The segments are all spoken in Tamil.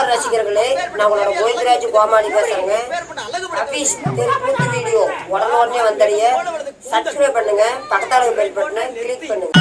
ரசிகர்களே, நான் உங்களோட கோவிந்தராஜ் கோமாளி பேசுறேங்க. அபீஸ் தெருக்கூத்து வீடியோ உடனே வந்தடைய சப்ஸ்கிரைப் பண்ணுங்க, பக்கத்தால பெல் பட்டனை கிளிக் பண்ணுங்க.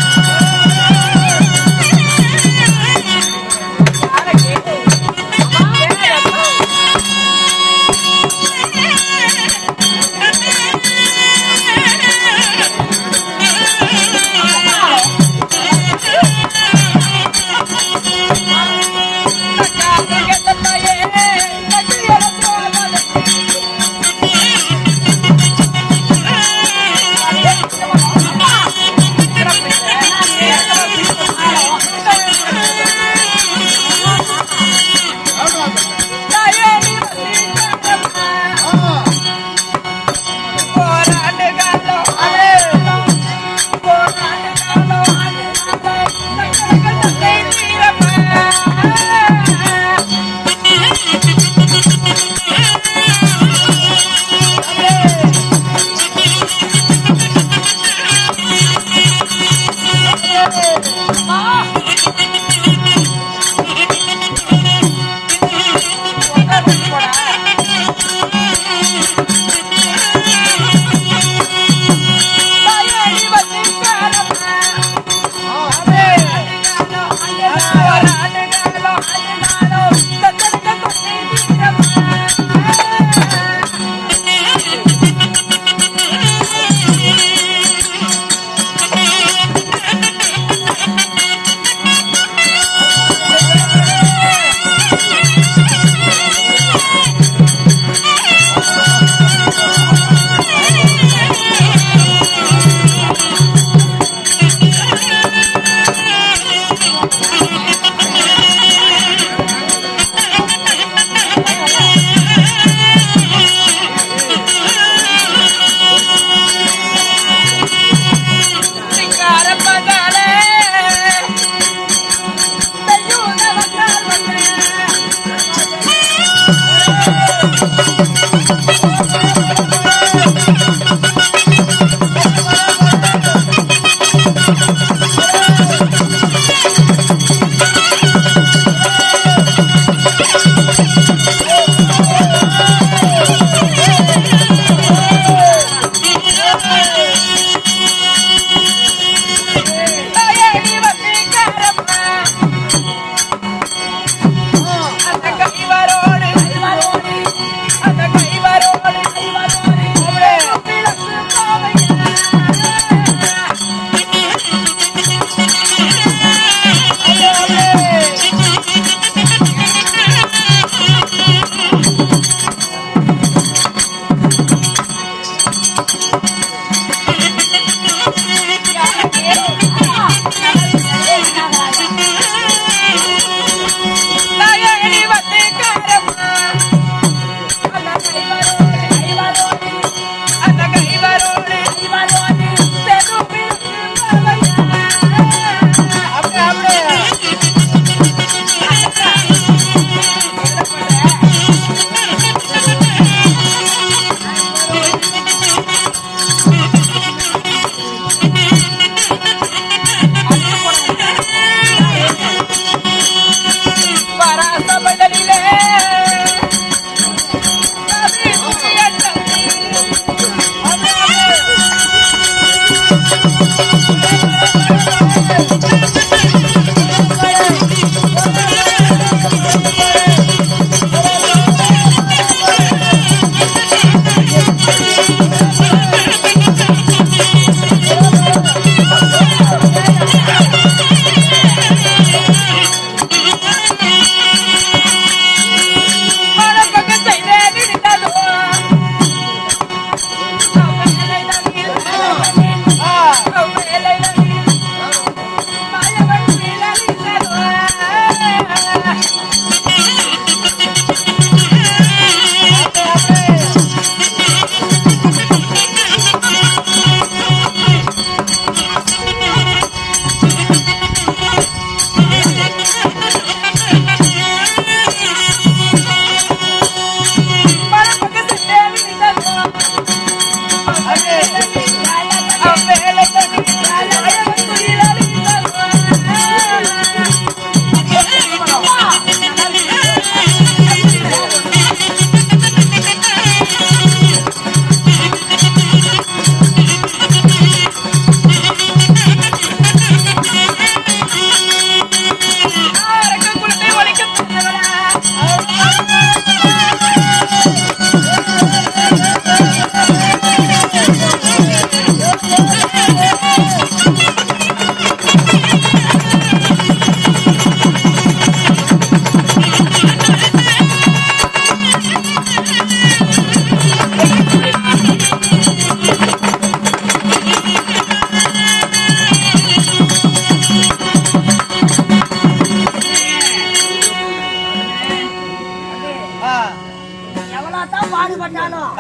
பாடுபட்டாலும்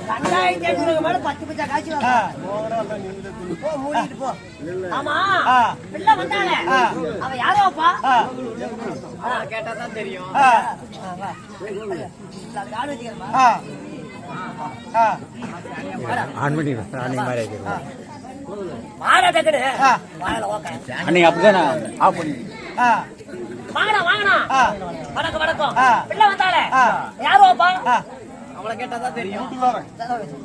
2500 மேல 10 பைசா காய்ச்சி போ மூடிட்டு போ. ஆமா பிள்ளை வந்தானே அவ யாரோப்பா? கேட்டாதான் தெரியும். வணக்கம் வணக்கம். பிள்ளை வந்தாலே யாரோப்பா? அவளை கேட்டாதான் தெரியும்.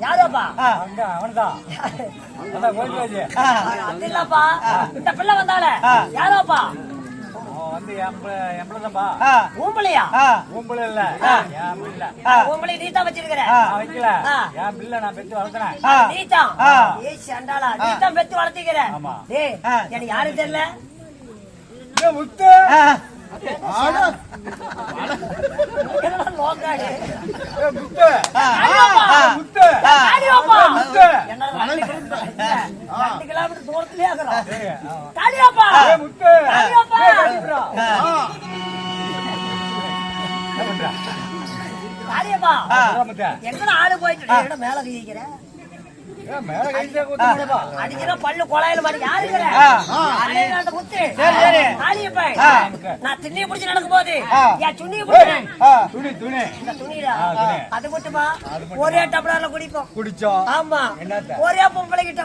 யாரோப்பா? அது இல்லப்பா. இந்த பிள்ளை வந்தாலே யாரோப்பா? ஊம்பளையா? ஊம்பளை இல்ல, ஊம்பளை நீ தான் வச்சிருக்கிற. வைக்கல, என் பிள்ளை நான் பெத்து வளர்த்தேன். நீதான் சண்டாளா நீ தான் பெத்து வளர்த்திக்கிற. எனக்கு யாரும் தெரியல. முத்து தூரத்திலே எங்க ஆடு போயிட்டு மேல வீக்கிற அடிக்கிற பல்லு கொலையில மாதிரி யாருக்கிற நான் திண்ணிய பிடிச்சு நடக்கும் போது என் துணியை அது மட்டுமா ஒரே டம்ளர்ல குடிப்போம். ஆமா ஒரே பொம்பளை கிட்ட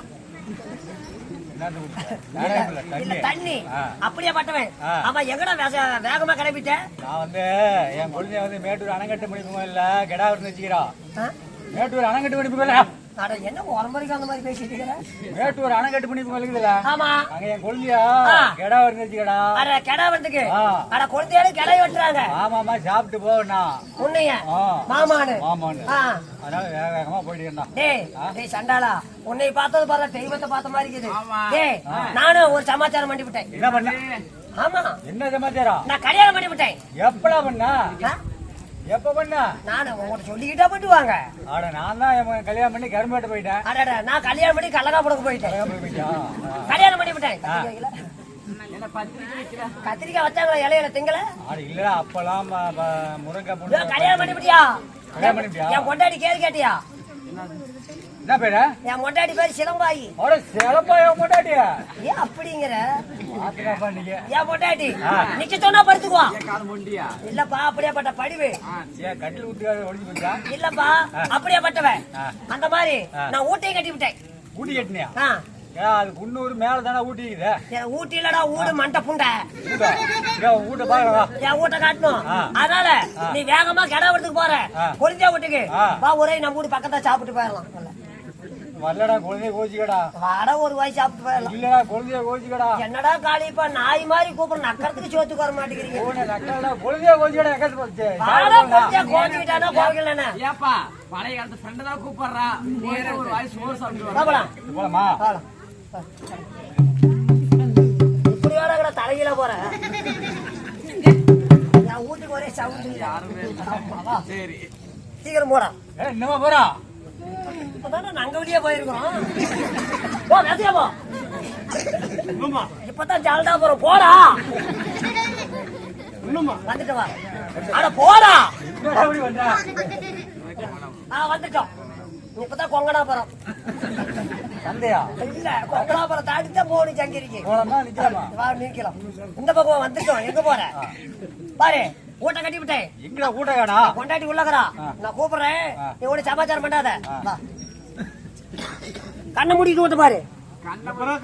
தண்ணி அப்படியே பட்டவன். ஆமா எங்கடா வேகமா கிளம்பிட்டேன். நான் வந்து என் குழந்தைய வந்து மேட்டூர் அணைக்கட்டு முடிப்பு இல்ல கெடா இருந்து வச்சுக்கிறோம். மேட்டூர் அணைக்கட்டு முடிப்பு என்ன உரம்பரைக்கு அந்த மாதிரி பேசிட்டு இருக்கிறேன். மேட்டூர் அணைக்கட்டு முடிப்பு இருக்குதுல்ல. ஆமா அங்க என் குழந்தையா கெடா இருந்து வச்சுக்கடா. அட கெடா வரதுக்கு அட குழந்தையால கிளை வெட்டுறாங்க. ஆமாமா சாப்பிட்டு போனா உன்னைய மாமானு அதனால வேக வேகமா போயிட்டு இருந்தான். டேய் சண்டாளா உன்னை பார்த்தது பாரு தெய்வத்தை பார்த்த மாதிரி இருக்குது. டேய் நானும் ஒரு சமாச்சாரம் பண்ணி விட்டேன். என்ன பண்ண? ஆமா என்ன சமாச்சாரம்? நான் கல்யாணம் பண்ணி விட்டேன். எப்படா பண்ணா? எப்ப பண்ணா? நானு உங்கள்ட்ட சொல்லிக்கிட்டா போட்டுவாங்க. அட நான் தான் கல்யாணம் பண்ணி கரும்பேட்டை போயிட்டேன். அடடா நான் கல்யாணம் பண்ணி கள்ளக்காப்புக்கு போயிட்டேன். கல்யாணம் பண்ணி விட்டேன். கத்திரிக்காய் வச்சாங்களா இலையில திங்கல? இல்ல அப்பெல்லாம் முருங்கை போட்டு கல்யாணம் பண்ணி விட்டியா? கல்யாணம் பண்ணிட்டியா? என் பொண்டாட்டி கேள்வி கேட்டியா? என்ன பேரு? என் பொண்டாட்டி பேரு சிலம்பாயி. சிலம்பாய் பொண்டாட்டியா? ஏன் அப்படிங்கிற? என் பொண்டாட்டி நிக்க சொன்னா படுத்துக்குவா. இல்லப்பா அப்படியேப்பட்ட படிவு. இல்லப்பா அப்படியேப்பட்டவன். அந்த மாதிரி நான் ஊட்டையும் கட்டி விட்டேன். ஊட்டி கட்டினியா? அது குன்னூர் மேல தானே ஊட்டி இருக்குது. ஊட்டி இல்லடா ஊடு மண்டை புண்டை. ஊட்ட பாருங்க என் ஊட்ட காட்டணும். அதனால நீ வேகமா கிடவரத்துக்கு போற கொளிஞ்சா வீட்டுக்கு வா. ஒரே நம்ம வீடு பக்கத்தா சாப்பிட்டு போயிடலாம். வரலடா குழந்தைய கோச்சிக்கடா. வட ஒரு வாய் சாப்பிட்டு போயிடலாம். இல்லடா குழந்தைய கோச்சிக்கடா. என்னடா காளிப்பா நாய் மாதிரி கூப்பிட நக்கறதுக்கு சோத்துக்கு வர மாட்டேங்கிறீங்க. குழந்தைய கோச்சிக்கடா. கோச்சிக்கிட்டானா கோவிக்கலண்ணா ஏப்பா பழைய காலத்து ஃப்ரெண்ட் தான் கூப்பிடுறா. ஒரு வாய் சோறு சாப்பிட்டு போலாமா? இப்படி வேற கூட தலையில போற நான் வீட்டுக்கு ஒரே சவுண்ட். சரி சீக்கிரம் போடா. என்னமா போறா? இப்பதானே நாங்க வெளியே போயிருக்கோம். இப்பதான் ஜால்டா போறோம். போடா வந்துட்டு வா. அட போடா வந்துட்டோம். இப்பதான் கொங்கனாபுரம் சந்தையா? இல்ல கொங்கனாபுரம் தாண்டித்தான் போகணும். சங்கிரிக்கு நிக்கலாம். இந்த பக்கம் வந்துட்டோம். எங்க போற பாரு. ஊட்ட கட்டி விட்டேன். எங்கடா ஊட்ட காணா? கொண்டாட்டி உள்ளகரா. நான் கூப்பிடுறேன். நீ ஒரு சமாச்சாரம் பண்ணாத. கண்ணை மூடிட்டு ஊட்ட பாரு.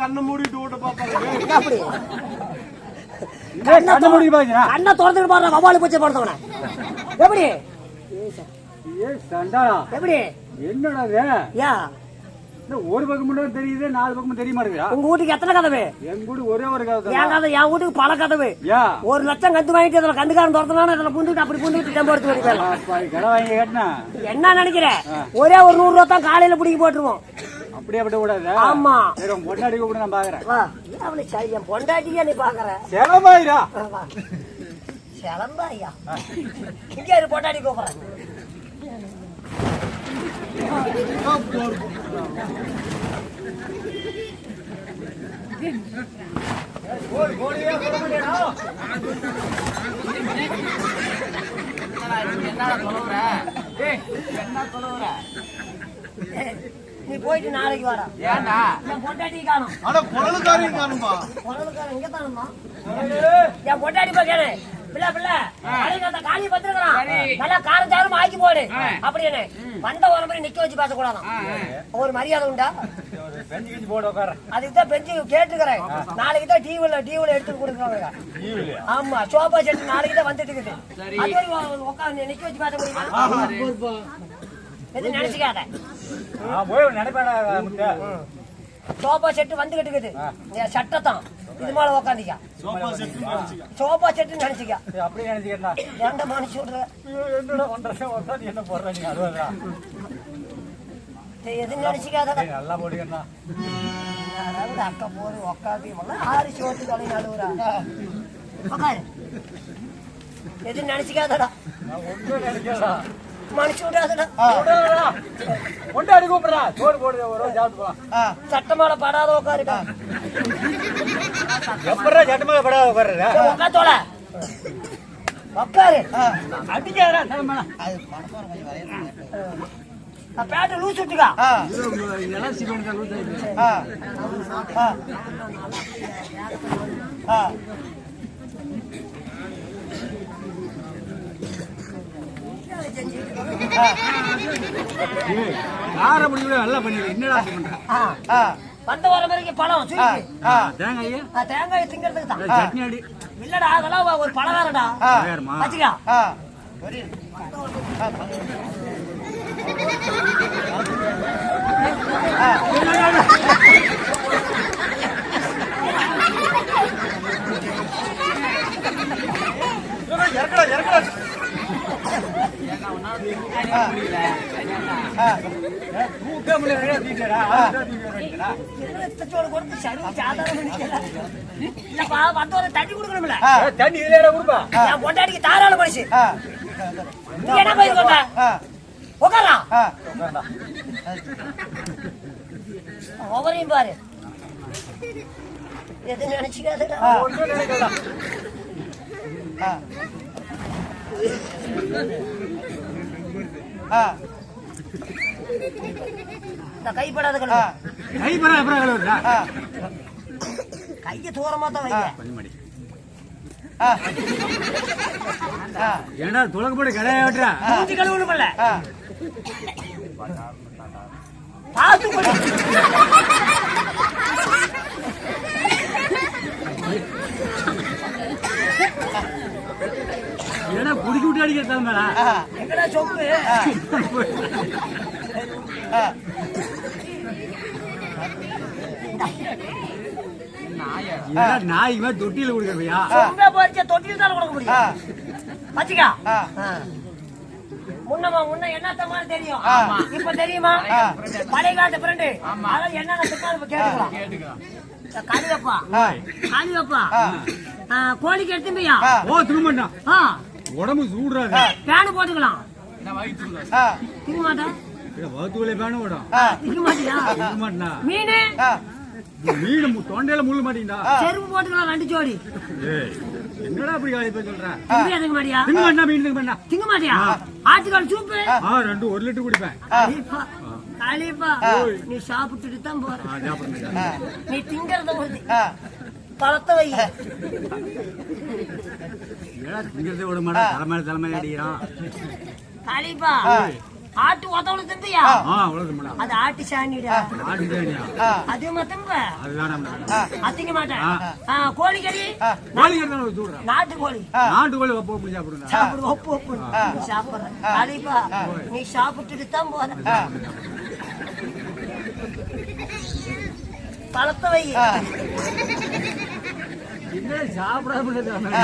கண்ணை மூடிட்டு ஊட்ட பாப்பாங்க. அப்படி கண்ணை மூடி பாருங்க. கண்ணை திறந்துட்டு பாருங்க. வவாலு பூச்சி போடுறவன எப்படி? எப்படி என்னடா ஒரு பக்கம் மட்டும் தெரியுது, 4 பக்கம் தெரிய மாட்டேங்குதா? உங்க வீட்டுக்கு எத்தனை கதவு? எங்க வீட்டு ஒரே ஒரு கதவு. என் கதவு என் வீட்டுக்கு பல கதவு. 1 லட்சம் கந்து வாங்கிட்டு இதுல கந்துக்காரன் துரத்தனா இதுல புந்துட்டு அப்படி புந்துட்டு டெம்போ எடுத்து போயிடலாம். என்ன நினைக்கிற? ஒரே ஒரு 100 ரூபா தான் காலையில பிடிக்க போட்டுருவோம். அப்படியே விட கூடாது. ஆமா பொண்டாட்டி கூட நான் பாக்குறேன். என் பொண்டாட்டியா நீ பாக்குற? செலவாயிரா செலம்பாயா? இங்க பொண்டாட்டி கூப்பிடுறேன். என்ன சொல்ற? என்ன சொல்லுற? நீ போயிட்டு நாளைக்கு வர. ஏன்டா? என் பொண்டாட்டி காணும். ஆனா குழலுக்காரையும் காணும்பா. குழலுக்காரன் இங்க தானுமா? என் பொண்டாட்டி பாக்கேனே. பிள்ளை பிள்ளை அலைகாத்த காலி பத்திருக்கான். நல்லா காரஞ்சாரும் ஆக்கி போடு அப்படின்னு வந்த ஒரு மாதிரி நிக்க வச்சு பேச கூடாதான். ஒரு மரியாதை உண்டா? பெஞ்சு கிஞ்சி போட உட்கார. அதுக்குதான் பெஞ்சு கேட்டுக்கிறேன். நாளைக்கு தான் டிவில எடுத்து கொடுக்குறாங்க. ஆமா சோபா செட்டு நாளைக்கு தான் வந்துட்டு இருக்குது. அது உட்காந்து நிக்க வச்சு பேச முடியுமா? எது நினைச்சுக்காத. போய் நினைப்பேடா முட்டை. சோபா செட்டு வந்துகிட்டு இருக்குது. சட்டத்தான் இது மேல உக்காந்திக்கா. சோபா செட்டு நினைச்சுக்க. அப்படியே நினைச்சுக்கிறா. ஏன்டா மனுஷன் விடுற? என்னடா பண்றேன் ஒருத்தா நீ என்ன போடுற நீ? அதுதான் எது நினைச்சுக்காத. நல்லா போடுகிறா. அதாவது அக்கா போரு உக்காந்து ஆறு சோட்டு தொலை நடுவுறா. உக்காரு. எது நினைச்சுக்காதடா. ஒன்றும் நினைக்கிறா. மனுஷன் விடாதடா. கொண்டாடி கூப்பிடுறா. சோறு போடுற ஒரு சாப்பிட்டு போலாம். சட்டமால படாத உட்காருக்கா. எப்படா சட்டமாக படாத உட்காருற? உட்காத்தோல உட்காரு. அடிக்காதடா தலைமை. பேட்டை லூஸ் விட்டுக்கா. இதெல்லாம் சிவன் தான் லூஸ் ஆயிடுச்சு. யார முடியல நல்லா பண்ணிடு. என்னடா பண்ற? வந்த வர வரைக்கும் பழம் தேங்காய் தேங்காய் திங்கிறதுக்கு தான். சட்னி அடி. இல்லடா அதெல்லாம் ஒரு பலகாரடா. வச்சுக்கா. தண்ணி கொடுக்கணும்ல. தண்ணி இல்லையா கொடுப்பா? என் பொண்டாட்டிக்கு தாராள மனுஷன். நீ என்ன போயிருக்கோங்க? உட்காரா. ஒவ்வொரையும் பாரு. எது நினைச்சுக்காதடா. ஒன்றும் நினைக்கல. கைப்படாத கைப்படாத அப்புறம் கழுவுறா. கைய தூரமா தான் வைங்க. ஏண்டா துளக்கு போட்டு கடையை விட்டுறா. மூஞ்சி கழுவணும்ல. பார்த்து போடு. ஏன்னா குடிக்க விட்டு அடிக்கிற தலைமைடா. எங்கடா சொப்பு? நாய்க்கு மேல தொட்டியில கொடுக்கறியா? சொம்ப போச்சு தொட்டியில தான் கொடுக்க முடியும். வச்சுக்கா. முன்ன என்னத்த மாதிரி தெரியும். இப்ப தெரியுமா? பழைய காலத்து ஃப்ரெண்டு. அதான் என்னென்ன திட்டம் கேட்டுக்கலாம். காளியப்பா காளியப்பா கோழிக்கு எடுத்தும்பியா? ஓ திரும்ப உடம்பு சூடுறாங்க. பேனு போட்டுக்கலாம். திங்க மாட்டேன். வகுத்துக்குள்ளே பேனு விடும். திங்க மாட்டியா? திங்க மாட்டா. மீனு மீன் தொண்டையில முள்ளு மாட்டீங்களா? செருப்பு போட்டுக்கலாம் 2 ஜோடி. என்னடா அப்படி காலையில சொல்றேன்? திங்க மாட்டியா? திங்க மாட்டா மீன் திங்க மாட்டா. திங்க மாட்டியா? ஆட்டுக்கால் சூப்பு 2 1 லிட்டர் குடிப்பேன். காளியப்பா நீ சாப்பிட்டுட்டு தான் போற. நீ திங்கறத பழத்த வை. திங்கிறத விட மாட்டா. தலைமை அடிக்கிறான். காளியப்பா ஆட்டு உதவுல திம்பியா? அது ஆட்டு சாணிடா. அது மத்தம்ப அத்திங்க மாட்டேன். கோழிக்கறி நாட்டுக்கோழி சாப்பிடு. ஒப்பு சாப்பிடுற. காளியப்பா நீ சாப்பிட்டுட்டு தான் போற. பழத்த வை.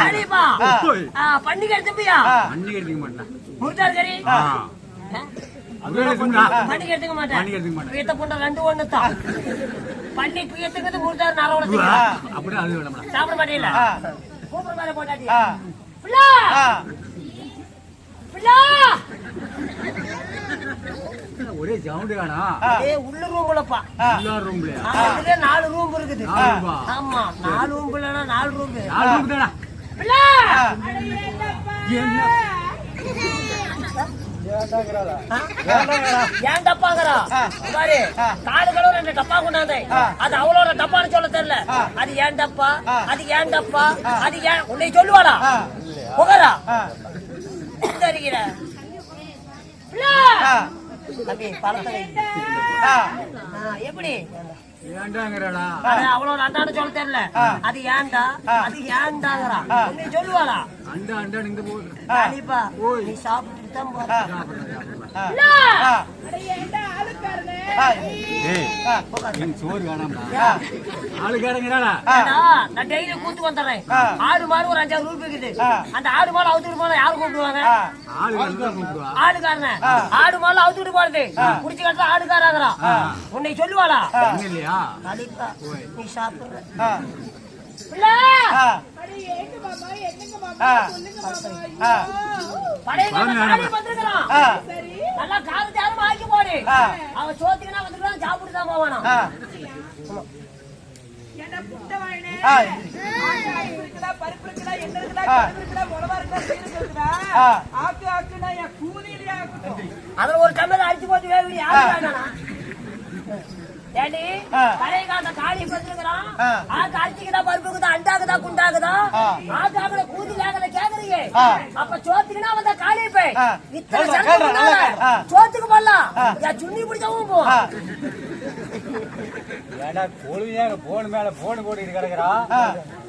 காளியப்பா பண்டிகை எடுத்துப்பியா? முட்டாள் கறி பண்டிகை எடுத்துக்க மாட்டேன். பீத்த புண்டை 2 1 தான். பண்ணி பீத்துக்கு முட்டாள் நரவளத்துக்கு சாப்பிட மாட்டேல. கூப்பிட மாதிரி போட்டாட்டியா? ஒரே சவுண்ட் காணா. உள்ள ரூம்லப்பா. 4 ரூம் இருக்குது. ஆமா 4 ரூம்ல 4 ரூம். 4 ரூம் தானா? வேண்டாங்கிறாளா? ஆ? வேண்டாங்கிறா. ஏன் டப்பாங்கிறா பாரு காடு கடவுள் ரெண்டு டப்பா கொண்டாந்து அது அவளோட டப்பான்னு சொல்ல தெரியல அது ஏன் டப்பா அது ஏன் டப்பா அது ஏன் உன்னை சொல்லுவாளா புகரா தெரிகிற தம்பி பழத்தை எப்படி வேண்டாங்கிறாளா? அது அவளோட அண்டான்னு சொல்ல தெரியல அது ஏன்டா அது ஏன்டாங்கிறா உன்னை சொல்லுவாளா அண்டா அண்டா நின்று போகுது. கண்டிப்பா நீ சாப்பிட்டு தான் போற சோறு வேணாம்டா. ஆளுக்காரங்கிறாளா? நான் டெய்லி கூத்து வந்துடுறேன் ஆடு மாடு ஒரு 5,000 ரூபாய் இருக்குது அந்த ஆடு மாடு அவுத்துட்டு போனா யாரு கூப்பிடுவாங்க ஆடுகாரன ஆடு மாடு அவுத்துட்டு போறது குடிச்சு கட்டுற ஆடுகாராங்கிறான் உன்னை சொல்லுவாளா இல்லையா? கண்டிப்பா நீ சாப்பிடுற நல்லா காலத்தாலும் ஆக்கி போடு அவன் சோத்துக்குன்னா வந்துருக்கான் சாப்பிட்டுதான் போவானா அதுல ஒரு கம்மல அடிச்சு போட்டு வேவி யாரு ஏண்டி பழைய காலத்த காளி பத்திருக்கிறான் ஆக்கு அரிசிக்குதா பருப்புக்குதா அண்டாக்குதா குண்டாக்குதா ஆக்காக்குல கூதிலாகல கேக்குறீங்க அப்ப சோத்துக்குன்னா வந்த காளி போய் இத்தனை சோத்துக்கு போடலாம் சுண்ணி பிடிச்சவும் போ ஏடா கொழுவியாக போன் மேல போன் போட்டுக்கிட்டு கிடக்குறா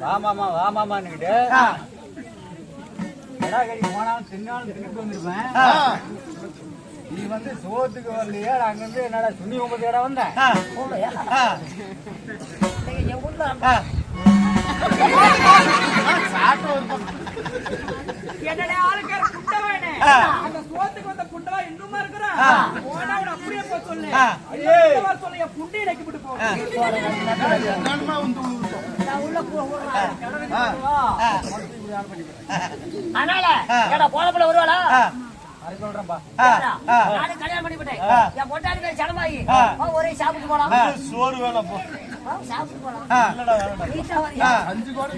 வாமாமா வாமாமான்னுக்கிட்டு எடா கடி போனாலும் தின்னாலும் தின்னுட்டு வந்துருப்பேன். நீ வந்து சோத்துக்கு வரலையா? அங்க இருந்து என்னடா துணி 9 இடம் வந்தேன் என் ஊர்ல என்னடா ஆளுக்கார குண்டவானே அந்த சோத்துக்கு வந்த குண்டவா இன்னுமா இருக்கறா போனா அவன அப்படியே போய் சொல்லு குண்டவா சொல்ல என் புண்டி நக்கி விட்டு போ நன்மா வந்து உள்ள அதனால ஏடா போலப்புல வருவாளா அது சொல்றேன்பா. நானே கல்யாணம் பண்ணி விட்டேன் என் பொண்டாடி பேர் சடமாயி ஒரே சாப்பிட்டு போலாம் சோறு வேணாம் போ. சாப்பிட்டு போலாம் இல்லடா வேணாம். வீட்டை வரியா 5 கோடி